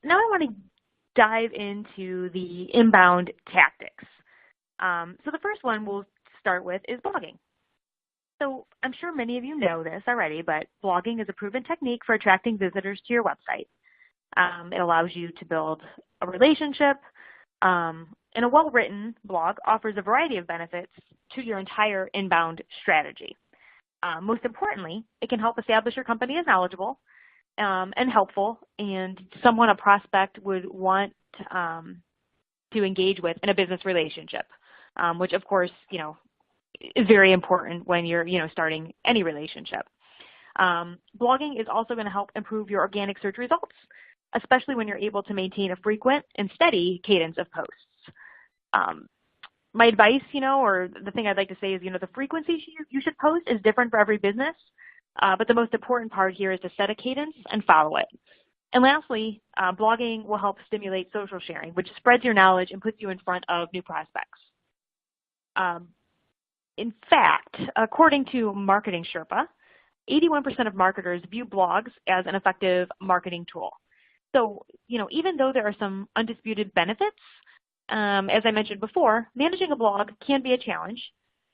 now I want to dive into the inbound tactics. So the first one we'll start with is blogging. So I'm sure many of you know this already, but blogging is a proven technique for attracting visitors to your website. It allows you to build a relationship, and a well-written blog offers a variety of benefits to your entire inbound strategy. Most importantly, it can help establish your company as knowledgeable and helpful, and someone a prospect would want to engage with in a business relationship, which of course, is very important when you're, starting any relationship. Blogging is also going to help improve your organic search results, especially when you're able to maintain a frequent and steady cadence of posts. My advice, or the thing I'd like to say is, the frequency you should post is different for every business, but the most important part here is to set a cadence and follow it. And lastly, blogging will help stimulate social sharing, which spreads your knowledge and puts you in front of new prospects. In fact, according to Marketing Sherpa, 81% of marketers view blogs as an effective marketing tool. So, even though there are some undisputed benefits, as I mentioned before, managing a blog can be a challenge.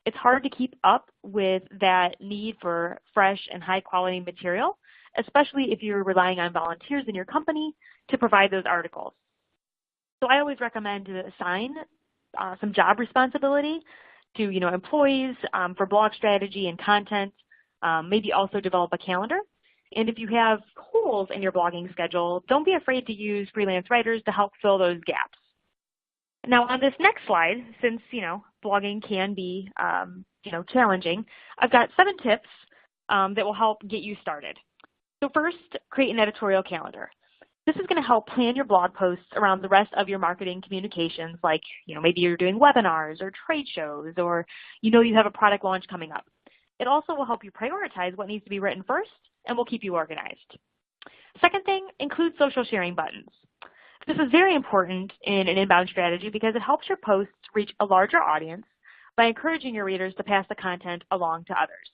It's hard to keep up with that need for fresh and high quality material, especially if you're relying on volunteers in your company to provide those articles. So I always recommend to assign some job responsibility to employees for blog strategy and content, maybe also develop a calendar. And if you have holes in your blogging schedule, don't be afraid to use freelance writers to help fill those gaps. Now on this next slide, since blogging can be challenging, I've got 7 tips that will help get you started. So first, create an editorial calendar. This is going to help plan your blog posts around the rest of your marketing communications, like maybe you're doing webinars or trade shows, or you have a product launch coming up. It also will help you prioritize what needs to be written first and will keep you organized. Second thing, include social sharing buttons. This is very important in an inbound strategy because it helps your posts reach a larger audience by encouraging your readers to pass the content along to others.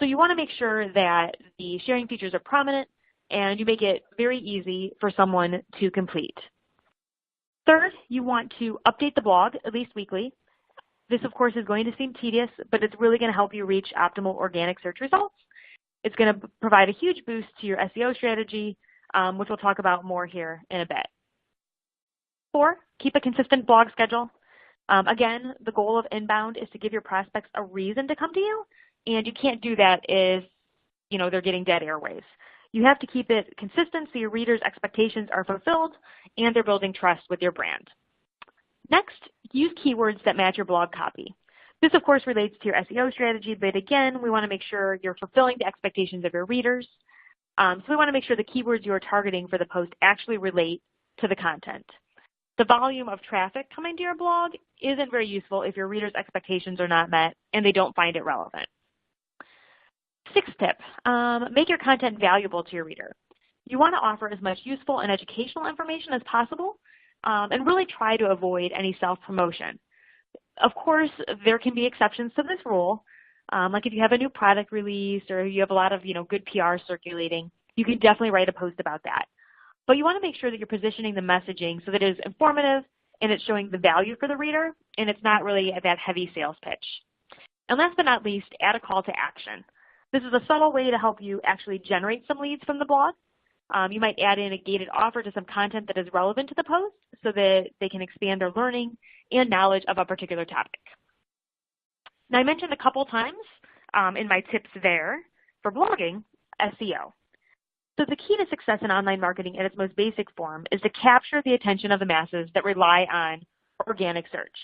So you want to make sure that the sharing features are prominent and you make it very easy for someone to complete. Third, you want to update the blog at least weekly. This, of course, is going to seem tedious, but it's really going to help you reach optimal organic search results. It's going to provide a huge boost to your SEO strategy, which we'll talk about more here in a bit. 4, keep a consistent blog schedule. Again, the goal of inbound is to give your prospects a reason to come to you, and you can't do that if they're getting dead airwaves. You have to keep it consistent so your readers' expectations are fulfilled and they're building trust with your brand. Next, use keywords that match your blog copy. This, of course, relates to your SEO strategy, but again, we want to make sure you're fulfilling the expectations of your readers. So we want to make sure the keywords you are targeting for the post actually relate to the content. The volume of traffic coming to your blog isn't very useful if your readers' expectations are not met and they don't find it relevant. 6th tip, make your content valuable to your reader. You want to offer as much useful and educational information as possible and really try to avoid any self-promotion. Of course, there can be exceptions to this rule, like if you have a new product release or you have a lot of good PR circulating, you can definitely write a post about that. But you want to make sure that you're positioning the messaging so that it is informative and it's showing the value for the reader and it's not really that heavy sales pitch. And last but not least, add a call to action. This is a subtle way to help you actually generate some leads from the blog. You might add in a gated offer to some content that is relevant to the post so that they can expand their learning and knowledge of a particular topic. Now I mentioned a couple times in my tips there for blogging, SEO. So the key to success in online marketing in its most basic form is to capture the attention of the masses that rely on organic search.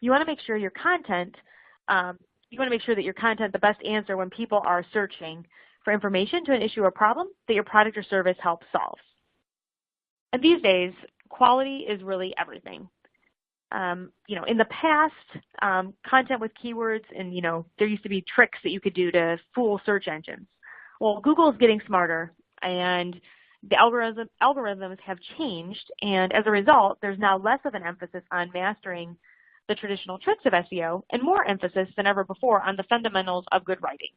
You want to make sure your content, the best answer when people are searching for information to an issue or problem that your product or service helps solve. And these days, quality is really everything. In the past, content with keywords and, there used to be tricks that you could do to fool search engines. Well, Google is getting smarter and the algorithms have changed, and as a result, there's now less of an emphasis on mastering the traditional tricks of SEO and more emphasis than ever before on the fundamentals of good writing.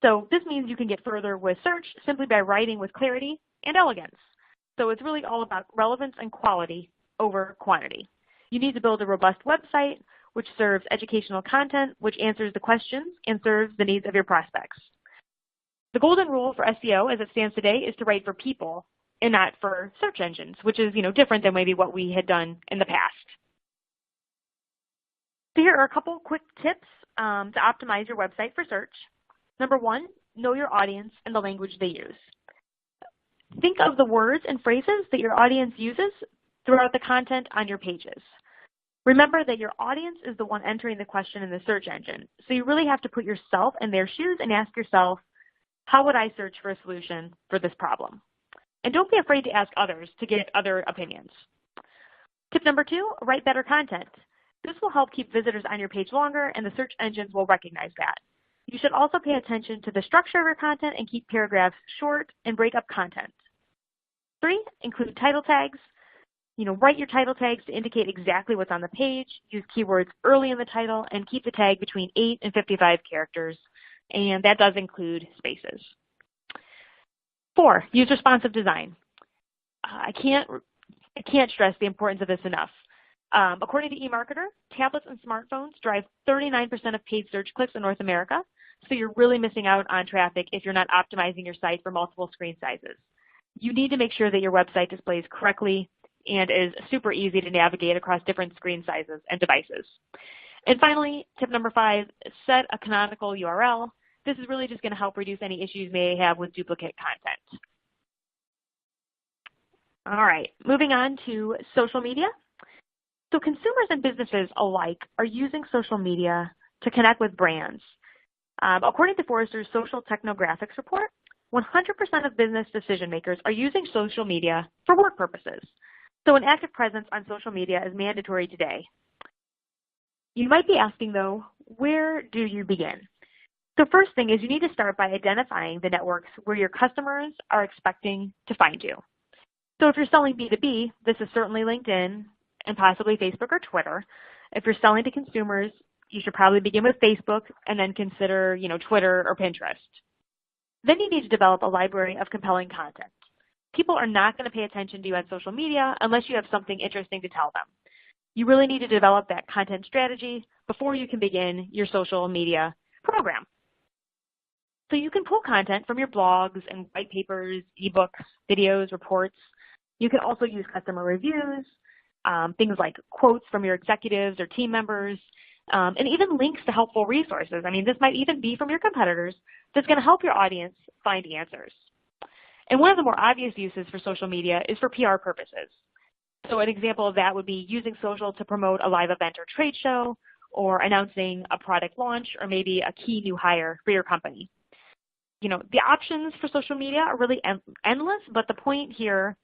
So this means you can get further with search simply by writing with clarity and elegance. So it's really all about relevance and quality over quantity. You need to build a robust website which serves educational content, which answers the questions and serves the needs of your prospects. The golden rule for SEO as it stands today is to write for people and not for search engines, which is different than maybe what we had done in the past. So here are a couple quick tips to optimize your website for search. Number one, know your audience and the language they use. Think of the words and phrases that your audience uses throughout the content on your pages. Remember that your audience is the one entering the question in the search engine, so you really have to put yourself in their shoes and ask yourself, how would I search for a solution for this problem? And don't be afraid to ask others to get other opinions. Tip number two, write better content. This will help keep visitors on your page longer, and the search engines will recognize that. You should also pay attention to the structure of your content and keep paragraphs short and break up content. 3, include title tags. Write your title tags to indicate exactly what's on the page. Use keywords early in the title and keep the tag between 8 and 55 characters. And that does include spaces. 4, use responsive design. I can't stress the importance of this enough. According to eMarketer, tablets and smartphones drive 39% of paid search clicks in North America, so you're really missing out on traffic if you're not optimizing your site for multiple screen sizes. You need to make sure that your website displays correctly and is super easy to navigate across different screen sizes and devices. And finally, tip number 5, set a canonical URL. This is really just going to help reduce any issues you may have with duplicate content. All right, moving on to social media. So consumers and businesses alike are using social media to connect with brands. According to Forrester's Social Technographics report, 100% of business decision makers are using social media for work purposes. So an active presence on social media is mandatory today. You might be asking, though, where do you begin? The first thing is you need to start by identifying the networks where your customers are expecting to find you. So if you're selling B2B, this is certainly LinkedIn and possibly Facebook or Twitter. If you're selling to consumers, you should probably begin with Facebook and then consider, Twitter or Pinterest. Then you need to develop a library of compelling content. People are not going to pay attention to you on social media unless you have something interesting to tell them. You really need to develop that content strategy before you can begin your social media program. So you can pull content from your blogs and white papers, ebooks, videos, reports. You can also use customer reviews, things like quotes from your executives or team members, and even links to helpful resources. This might even be from your competitors that's going to help your audience find answers. And one of the more obvious uses for social media is for PR purposes. So an example of that would be using social to promote a live event or trade show, or announcing a product launch, or maybe a key new hire for your company. The options for social media are really endless, but the point here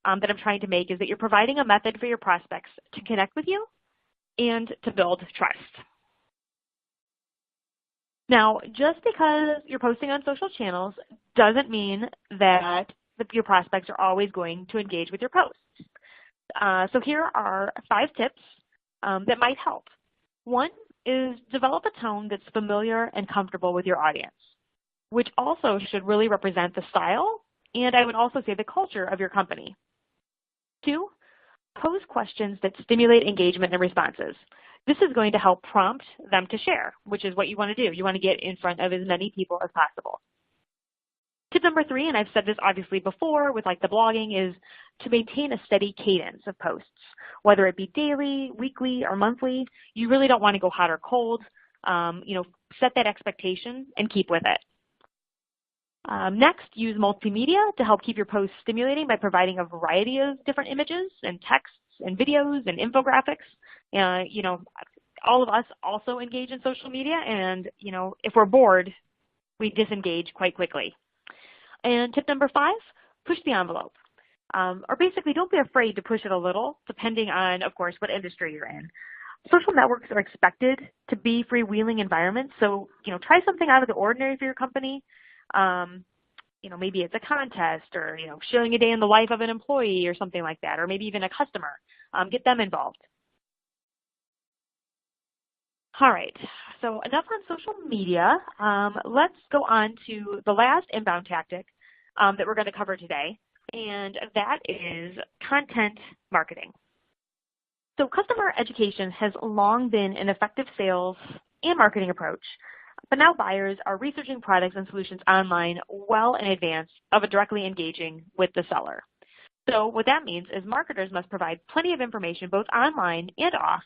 that I'm trying to make is that you're providing a method for your prospects to connect with you and to build trust. Now, just because you're posting on social channels doesn't mean that your prospects are always going to engage with your posts. So here are 5 tips that might help. 1 is develop a tone that's familiar and comfortable with your audience, which also should really represent the style, and I would also say the culture of your company. 2, pose questions that stimulate engagement and responses. This is going to help prompt them to share, which is what you want to do. You want to get in front of as many people as possible. Tip number 3, and I've said this obviously before with the blogging, is to maintain a steady cadence of posts, whether it be daily, weekly, or monthly. You really don't want to go hot or cold. Set that expectation and keep with it. Next, use multimedia to help keep your posts stimulating by providing a variety of different images and texts and videos and infographics. All of us also engage in social media, and if we're bored, we disengage quite quickly. And tip number 5, push the envelope. Or basically, don't be afraid to push it a little, depending on, of course, what industry you're in. Social networks are expected to be freewheeling environments, so try something out of the ordinary for your company. Maybe it's a contest, or showing a day in the life of an employee or something like that, or maybe even a customer. Get them involved. All right, so enough on social media. Let's go on to the last inbound tactic that we're going to cover today, and that is content marketing. So customer education has long been an effective sales and marketing approach, but now buyers are researching products and solutions online well in advance of directly engaging with the seller. So what that means is marketers must provide plenty of information both online and off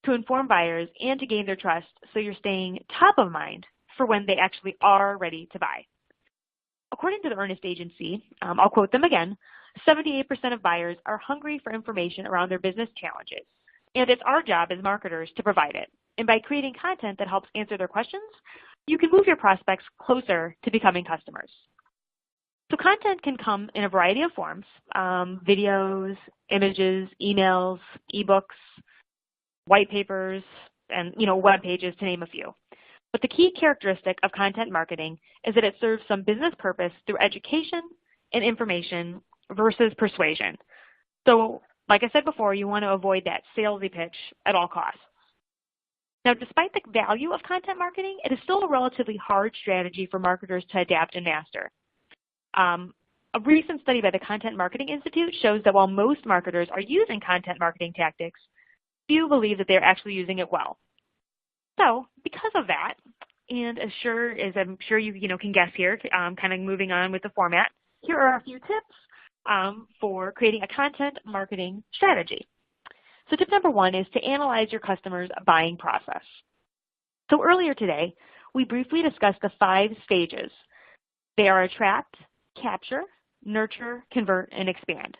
to inform buyers and to gain their trust so you're staying top of mind for when they actually are ready to buy. According to the Earnest Agency, I'll quote them again, 78% of buyers are hungry for information around their business challenges, and it's our job as marketers to provide it. And by creating content that helps answer their questions, you can move your prospects closer to becoming customers. So content can come in a variety of forms, videos, images, emails, ebooks, white papers, and web pages, to name a few. But the key characteristic of content marketing is that it serves some business purpose through education and information versus persuasion. So like I said before, you want to avoid that salesy pitch at all costs. Now, despite the value of content marketing, it is still a relatively hard strategy for marketers to adapt and master. A recent study by the Content Marketing Institute shows that while most marketers are using content marketing tactics, few believe that they're actually using it well. So because of that, and as I'm sure you can guess here, kind of moving on with the format, here are a few tips for creating a content marketing strategy. So tip number one is to analyze your customer's buying process. So earlier today, we briefly discussed the 5 stages. They are attract, capture, nurture, convert, and expand.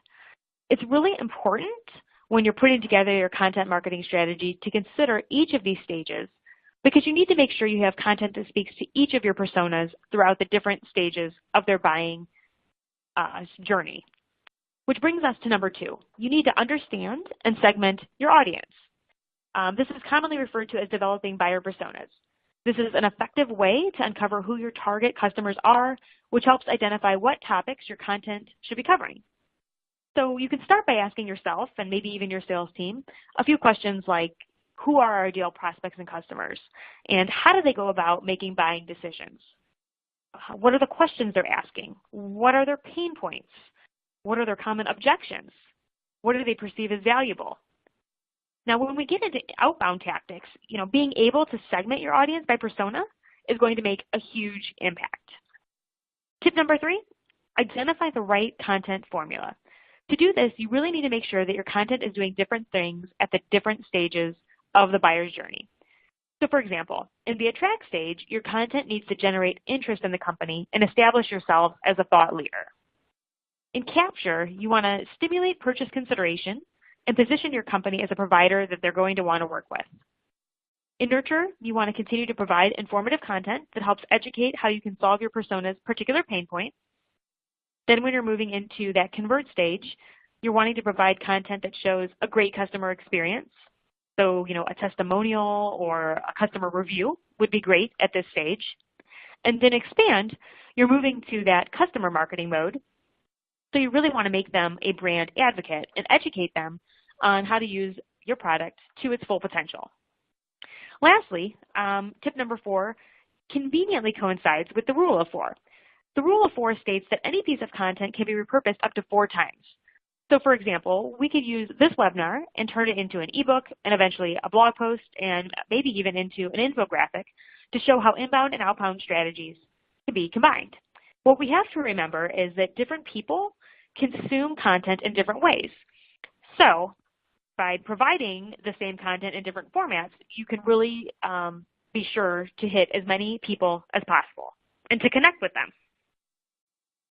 It's really important when you're putting together your content marketing strategy to consider each of these stages, because you need to make sure you have content that speaks to each of your personas throughout the different stages of their buying journey. Which brings us to number 2. You need to understand and segment your audience. This is commonly referred to as developing buyer personas. This is an effective way to uncover who your target customers are, which helps identify what topics your content should be covering. So you can start by asking yourself, and maybe even your sales team, a few questions like, who are our ideal prospects and customers? And how do they go about making buying decisions? What are the questions they're asking? What are their pain points? What are their common objections? What do they perceive as valuable? Now, when we get into outbound tactics, being able to segment your audience by persona is going to make a huge impact. Tip number 3, identify the right content formula. To do this, you really need to make sure that your content is doing different things at the different stages of the buyer's journey. So for example, in the attract stage, your content needs to generate interest in the company and establish yourself as a thought leader. In capture, you want to stimulate purchase consideration and position your company as a provider that they're going to want to work with. In nurture, you want to continue to provide informative content that helps educate how you can solve your persona's particular pain points. Then when you're moving into that convert stage, you're wanting to provide content that shows a great customer experience. So, a testimonial or a customer review would be great at this stage. And then expand, you're moving to that customer marketing mode. So you really want to make them a brand advocate and educate them on how to use your product to its full potential. Lastly, tip number 4 conveniently coincides with the rule of 4. The rule of 4 states that any piece of content can be repurposed up to 4 times. So for example, we could use this webinar and turn it into an ebook and eventually a blog post and maybe even into an infographic to show how inbound and outbound strategies can be combined. What we have to remember is that different people consume content in different ways. So by providing the same content in different formats, you can really be sure to hit as many people as possible and to connect with them.